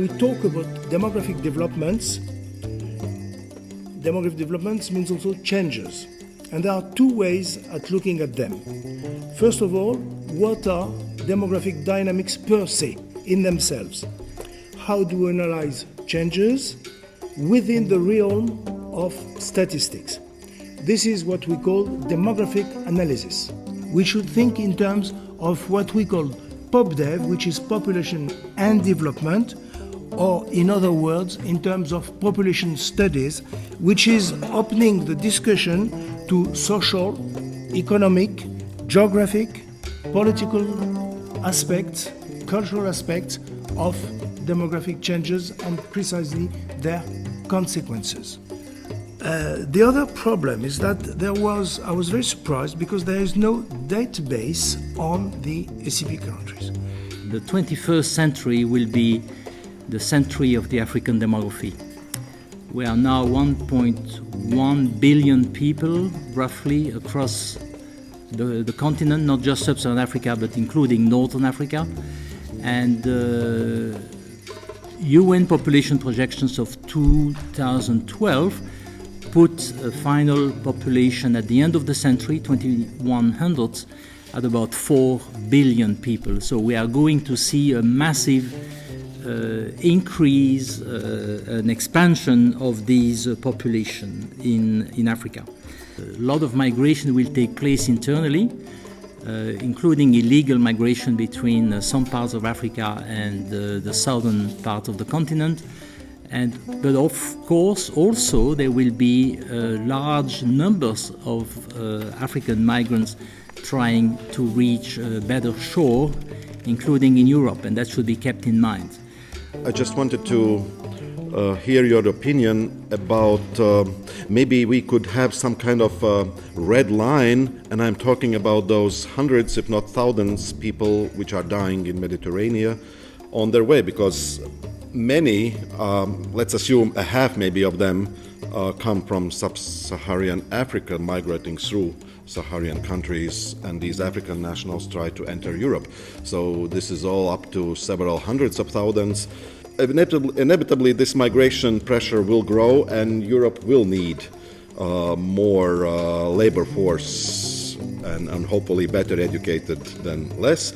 we talk about demographic developments means also changes. And there are two ways at looking at them. First of all, what are demographic dynamics per se, in themselves? How do we analyze changes within the realm of statistics? This is what we call demographic analysis. We should think in terms of what we call PopDev, which is population and development, or in other words, in terms of population studies, which is opening the discussion to social, economic, geographic, political aspects, cultural aspects of demographic changes and precisely their consequences. The other problem is that I was very surprised because there is no database on the ACP countries. The 21st century will be the century of the African demography. We are now 1.1 billion people, roughly, across the continent, not just sub-Saharan Africa, but including Northern Africa. And UN population projections of 2012 put a final population at the end of the century, 2100, at about 4 billion people. So we are going to see a massive increase, an expansion of these population in Africa. A lot of migration will take place internally, including illegal migration between some parts of Africa and the southern part of the continent. But of course, also there will be large numbers of African migrants trying to reach a better shore, including in Europe, and that should be kept in mind. I just wanted to hear your opinion about maybe we could have some kind of red line, and I'm talking about those hundreds, if not thousands, people which are dying in Mediterranean on their way, because many, let's assume a half maybe of them, come from sub-Saharan Africa, migrating through Saharan countries, and these African nationals try to enter Europe. So this is all up to several hundreds of thousands. Inevitably, this migration pressure will grow, and Europe will need more labor force and hopefully better educated than less.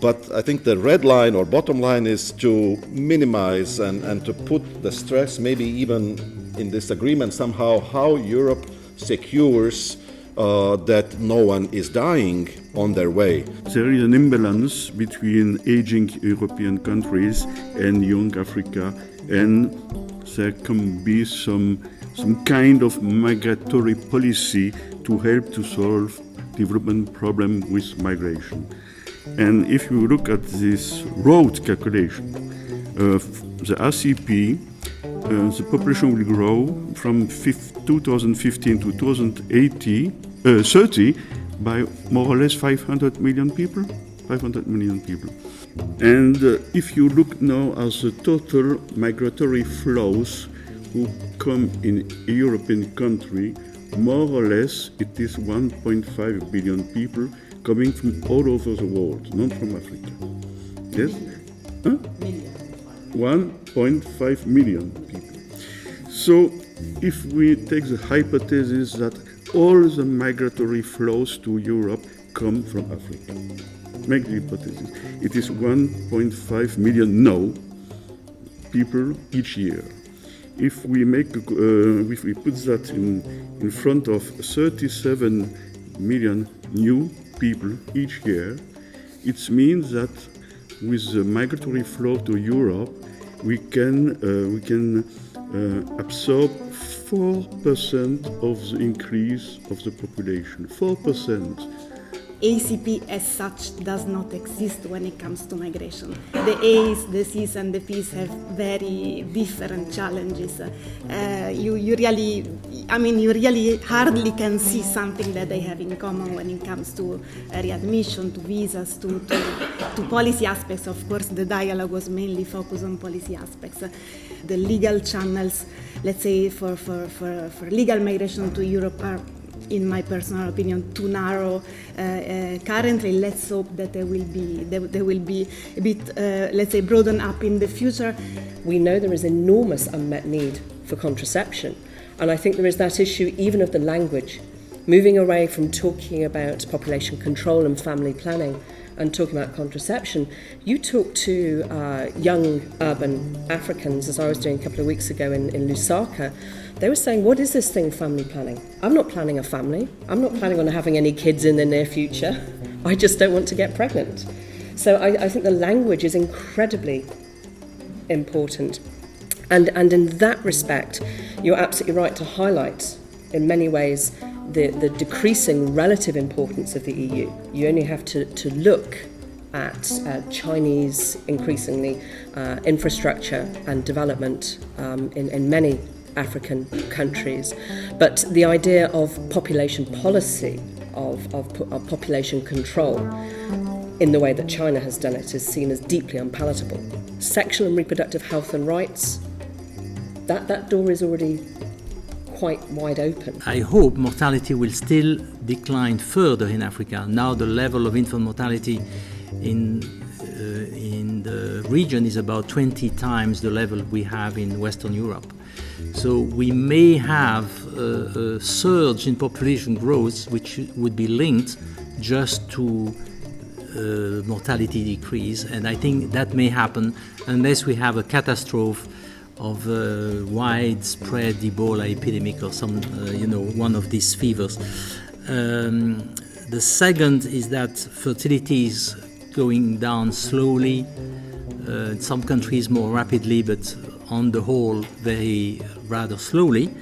But I think the red line or bottom line is to minimize and to put the stress, maybe even in this agreement somehow, how Europe secures that no one is dying on their way. There is an imbalance between aging European countries and young Africa, and there can be some kind of migratory policy to help to solve development problem with migration. And if you look at this road calculation, the ACP, the population will grow from 2015 to 2030 by more or less 500 million people. And if you look now at the total migratory flows who come in a European country, more or less it is 1.5 billion people coming from all over the world, not from Africa. Yes? 1.5 million people. So if we take the hypothesis that all the migratory flows to Europe come from Africa, make the hypothesis, it is 1.5 million now people each year. If we put that in front of 37 million new people each year, it means that with the migratory flow to Europe, we can absorb 4% of the increase of the population. 4%. ACP as such does not exist when it comes to migration. The A's, the C's and the P's have very different challenges. You really hardly can see something that they have in common when it comes to readmission, to visas, to policy aspects. Of course, the dialogue was mainly focused on policy aspects. The legal channels, let's say, for legal migration to Europe are in my personal opinion, too narrow currently. Let's hope that they will be a bit, let's say, broadened up in the future. We know there is enormous unmet need for contraception, and I think there is that issue even of the language, moving away from talking about population control and family planning and talking about contraception. You talk to young urban Africans, as I was doing a couple of weeks ago in Lusaka. They were saying, what is this thing, family planning? I'm not planning a family. I'm not planning on having any kids in the near future. I just don't want to get pregnant. So I think the language is incredibly important. And in that respect, you're absolutely right to highlight, in many ways, the decreasing relative importance of the EU. You only have to look at Chinese, increasingly, infrastructure and development in many African countries. But the idea of population policy, of population control, in the way that China has done it, is seen as deeply unpalatable. Sexual and reproductive health and rights, that door is already quite wide open. I hope mortality will still decline further in Africa. Now the level of infant mortality in the region is about 20 times the level we have in Western Europe. So we may have a surge in population growth which would be linked just to mortality decrease, and I think that may happen unless we have a catastrophe of a widespread Ebola epidemic or some, one of these fevers. The second is that fertility is going down slowly, in some countries more rapidly, but on the whole very rather slowly.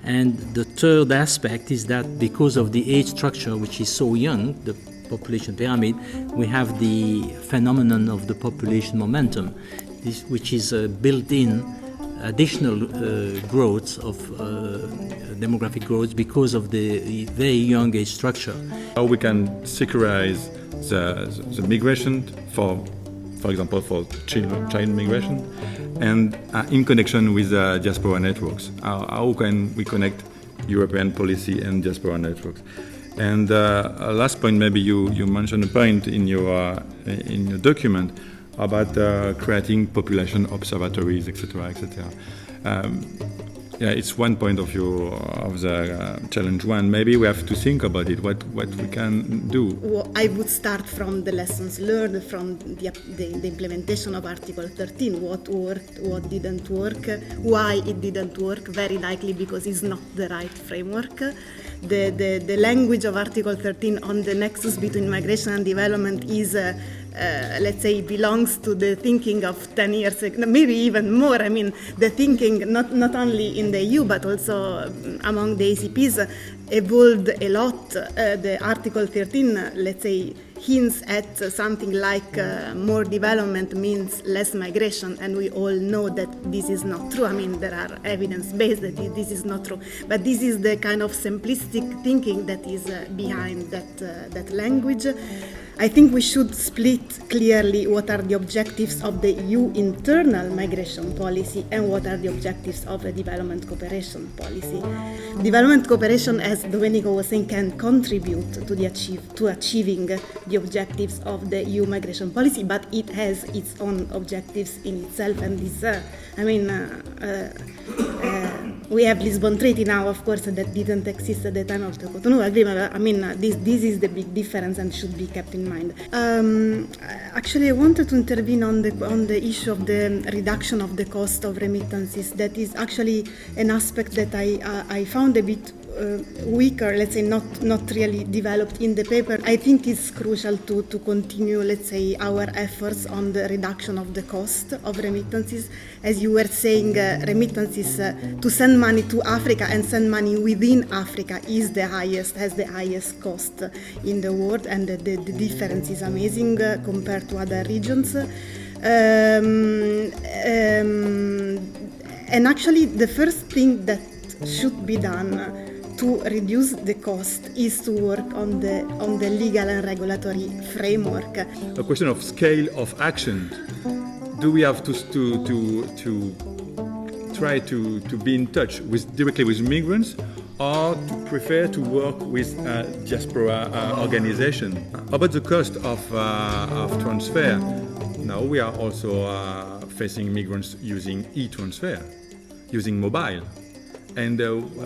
And the third aspect is that because of the age structure, which is so young, the population pyramid, we have the phenomenon of the population momentum, which is built-in additional growth of demographic growth because of the very young age structure. How we can securize the migration, for example, for child migration, and in connection with diaspora networks. How can we connect European policy and diaspora networks? And last point, maybe you mentioned a point in your document about creating population observatories, etc., etc. It's one point of view of the challenge one. Maybe we have to think about it, what we can do. Well, I would start from the lessons learned from the implementation of Article 13. What worked, what didn't work, why it didn't work, very likely because it's not the right framework. The language of Article 13 on the nexus between migration and development is let's say, belongs to the thinking of 10 years ago, maybe even more. I mean, the thinking not only in the EU but also among the ACPs evolved a lot. The Article 13, let's say, hints at something like more development means less migration, and we all know that this is not true. I mean, there are evidence-based that this is not true, but this is the kind of simplistic thinking that is behind that language. I think we should split clearly what are the objectives of the EU internal migration policy and what are the objectives of a development cooperation policy. Development cooperation, as Domenico was saying, can contribute to achieving the objectives of the EU migration policy, but it has its own objectives in itself, and this, we have Lisbon Treaty now, of course, that didn't exist at the time of the Cotonou Agreement. I mean, this is the big difference and should be kept in mind. Actually, I wanted to intervene on the issue of the reduction of the cost of remittances. That is actually an aspect that I found a bit weaker, let's say, not really developed in the paper. I think it's crucial to continue, let's say, our efforts on the reduction of the cost of remittances. As you were saying, remittances to send money to Africa and send money within Africa has the highest cost in the world, and the difference is amazing compared to other regions. And actually, the first thing that should be done to reduce the cost is to work on the legal and regulatory framework. A question of scale of action. Do we have to try to be in touch directly with migrants, or to prefer to work with diaspora organization. About the cost of transfer, now we are also facing migrants using e-transfer, using mobile. And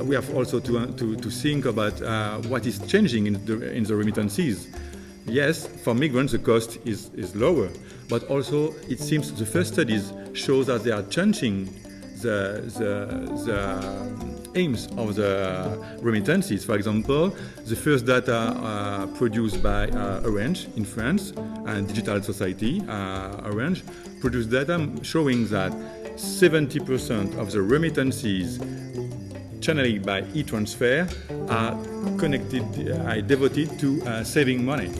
we have also to think about what is changing in the remittances. Yes, for migrants the cost is lower, but also it seems the first studies show that they are changing the aims of the remittances. For example, the first data produced by Orange in France, and Digital Society, Orange, produced data showing that 70% of the remittances channeled by e-transfer are devoted to saving money.